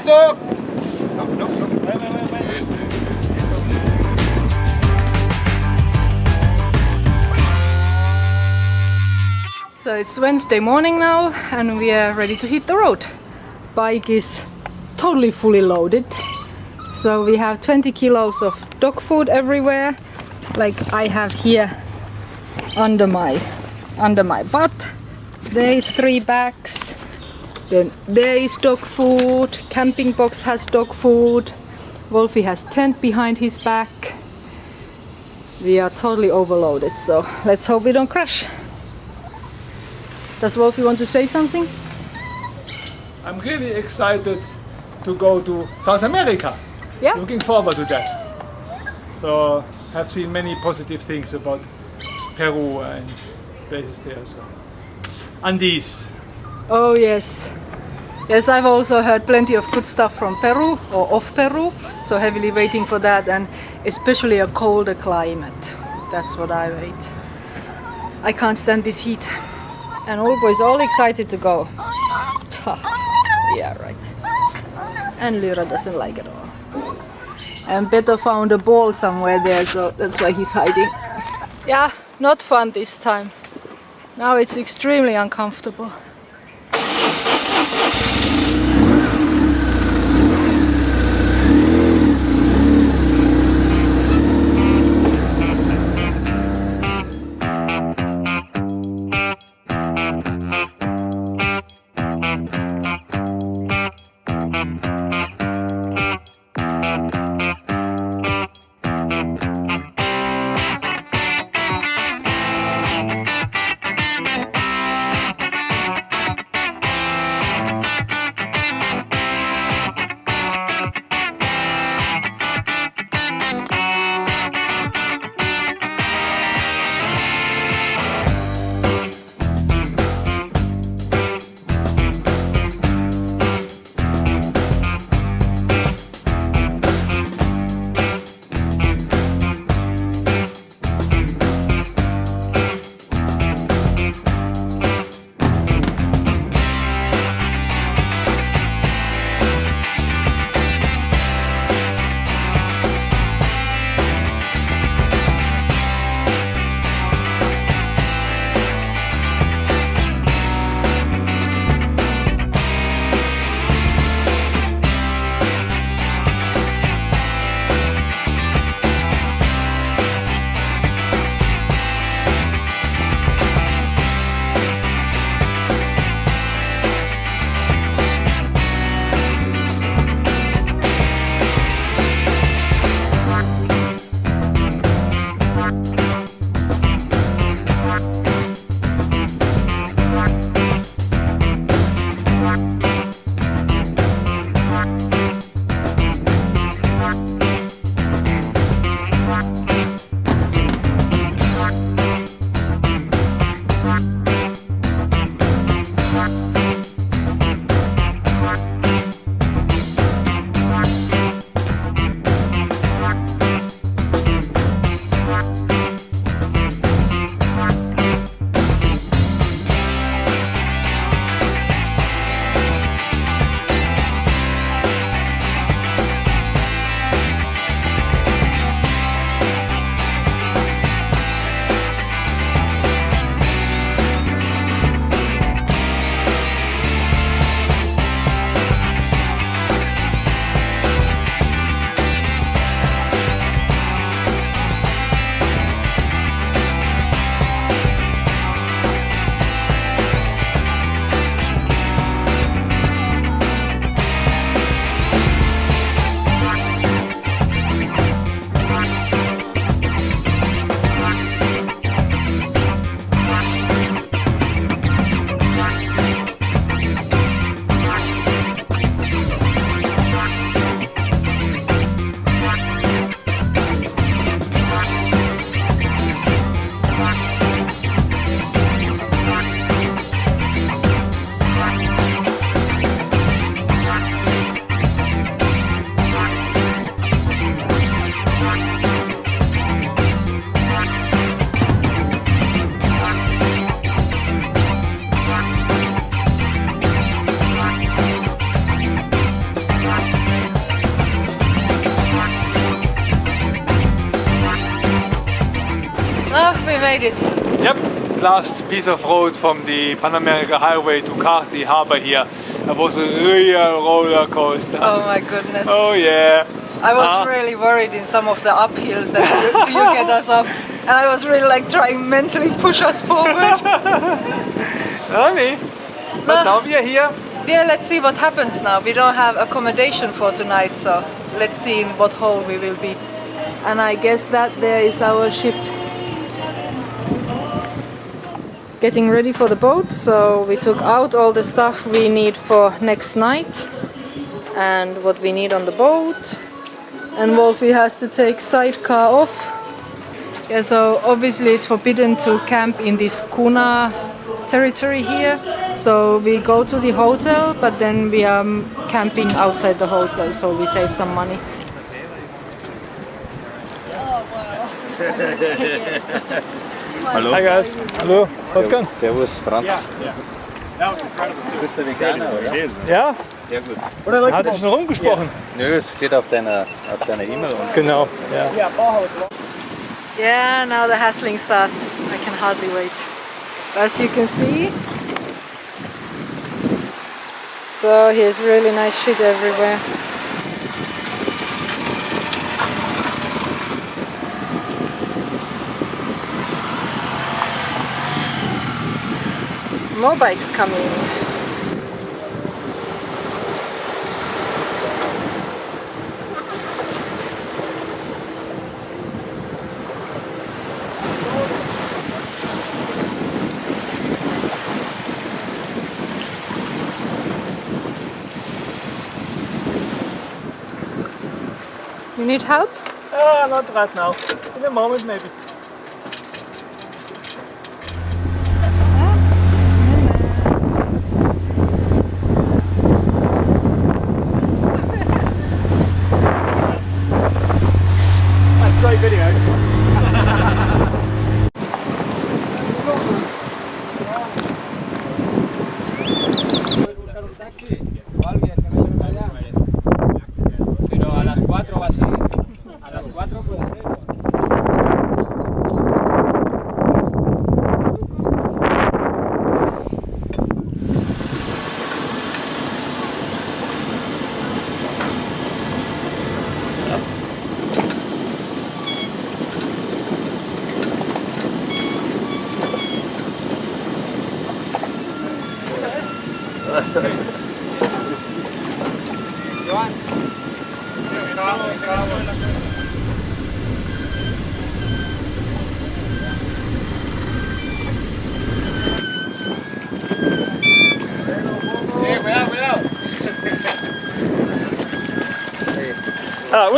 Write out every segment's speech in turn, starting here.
stop! No. Wait. So it's Wednesday morning now and we are ready to hit the road. Bike is totally fully loaded. So we have 20 kilos of dog food everywhere. Like I have here under my butt. There is 3 bags. Then there is dog food. Camping box has dog food. Wolfie has tent behind his back. We are totally overloaded, so let's hope we don't crash. Does Wolfie want to say something? I'm really excited to go to South America. Yeah. Looking forward to that. So have seen many positive things about Peru and places there. So Andes. Oh yes. Yes, I've also heard plenty of good stuff from Peru or of Peru. So heavily waiting for that, and especially a colder climate. That's what I wait. I can't stand this heat. And Olbo is all excited to go. Yeah, right. And Lyra doesn't like it all. And Beto found a ball somewhere there, so that's why he's hiding. Yeah, not fun this time. Now it's extremely uncomfortable. we made it. Yep, last piece of road from the Panama highway to Carti harbor here. That was a real roller coaster. Oh my goodness. Oh yeah. I was really worried in some of the uphills that you get us up. And I was really like trying mentally push us forward. Only. But now we are here. Yeah, let's see what happens now. We don't have accommodation for tonight, so let's see in what hole we will be. And I guess that there is our ship. Getting ready for the boat, so we took out all the stuff we need for next night and what we need on the boat. And Wolfie has to take Sidecar off. Yeah, so obviously it's forbidden to camp in this Kuna territory here. So we go to the hotel, but then we are camping outside the hotel, so we save some money. Hello. Hi guys. Hallo. Wolfgang. Servus, Franz. Ja. Du bist der Veganer, oder? Ja? Sehr gut. Hat es schon rumgesprochen? Nö, es steht auf deiner E-Mail. Genau. Ja. Yeah, now the hassling starts. I can hardly wait. As you can see, so here's really nice shit everywhere. More bikes coming. You need help? Not right now. In a moment maybe. Great video. Pero a las 4 va a ser. A las 4 puede ser.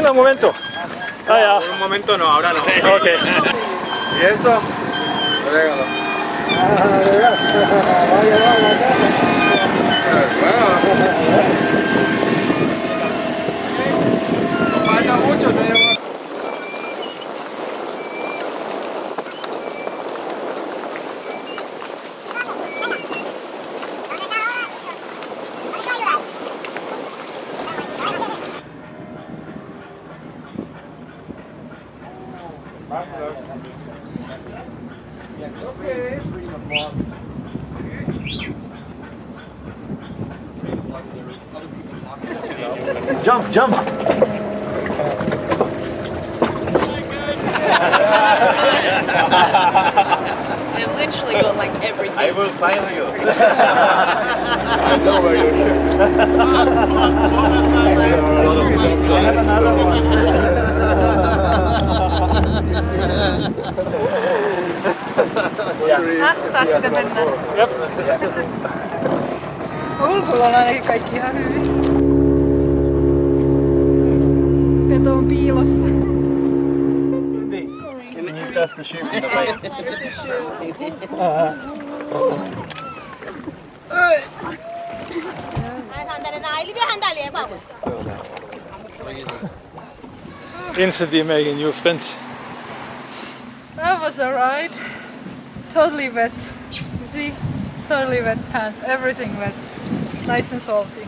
Un momento. Ya. Un momento no, ahora no. Ok. ¿Y eso? Régalo. No falta mucho, tenemos. Jump, jump. They've literally got like everything. I will find you. I know where you live. Taas sitä mennään. Jep. Ulkolla on ainakin kaikki ihan hyvin. Peto on piilossa. Can you test the shoe in the bike? Instantly making new friends. That was alright. Totally wet. You see? Totally wet pants. Everything wet. Nice and salty.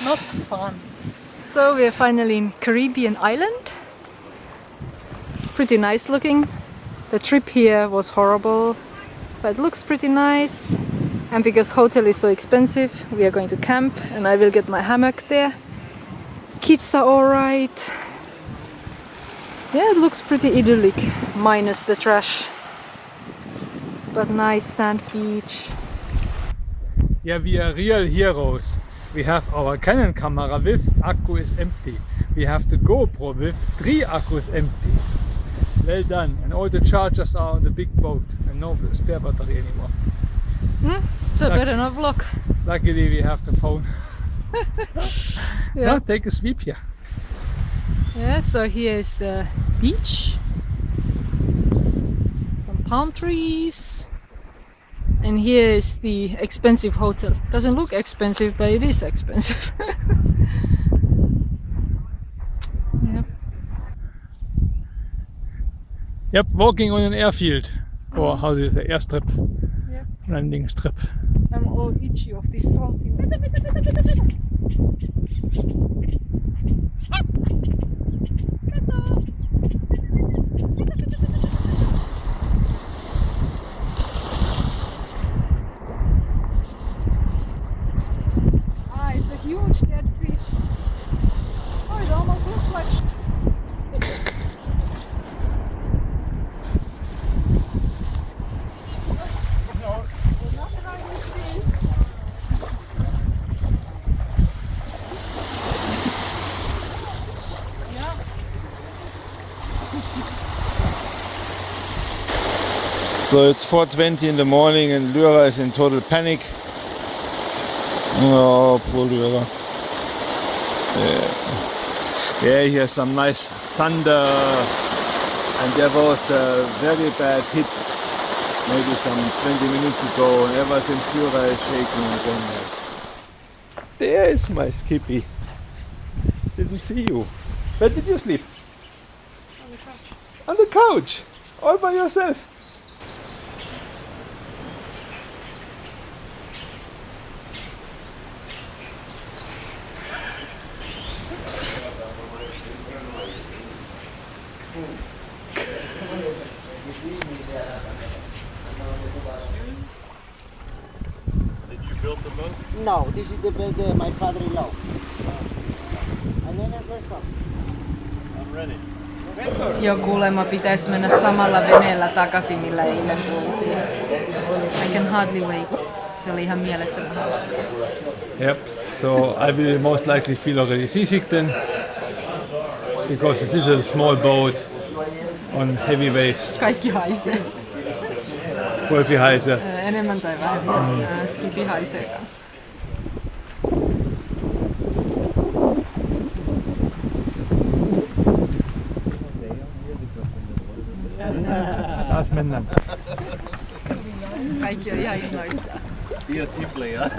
Not fun. So we are finally in Caribbean island. It's pretty nice looking. The trip here was horrible, but it looks pretty nice. And because hotel is so expensive, we are going to camp and I will get my hammock there. Kids are alright. Yeah, it looks pretty idyllic, minus the trash. But nice sand beach. Yeah, we are real heroes. We have our Canon camera with accu is empty. We have the GoPro with 3 accus empty. Well done. And all the chargers are on the big boat and no spare battery anymore. So better not vlog. Luckily we have the phone. Yeah. Now take a sweep here. Yeah, so here is the beach. Some palm trees. And here is the expensive hotel. Doesn't look expensive, but it is expensive. Yep. Yep, walking on an airfield. Or how do you say, airstrip. Yep. Landing strip. I'm all itchy of this salty. It's a huge dead fish. Oh, it almost looks like... So it's 4:20 in the morning and Lyra is in total panic. Oh, poor Lyra. Yeah, he has some nice thunder and there was a very bad hit maybe some 20 minutes ago and ever since Lyra is shaking again. There is my Skippy. Didn't see you. Where did you sleep? On the couch. On the couch? All by yourself? Did you build the boat? No, this is the boat my father-in-law. And then the first one. I'm ready. Jo kuulemma pitäisi mennä samalla veneellä takaisin, millä eilen tultiin. I can hardly wait. Se oli ihan mielettömän hauskaa. Yep, so I will most likely feel already seasick then. Because this is a small boat on heavy waves. Kaikki haisee. Wolfi haisee. Enemmän tai vähemmän. Skipi haisee kanssa. Taas mennään. Kaikki on ihan innoissaan. Be a team player.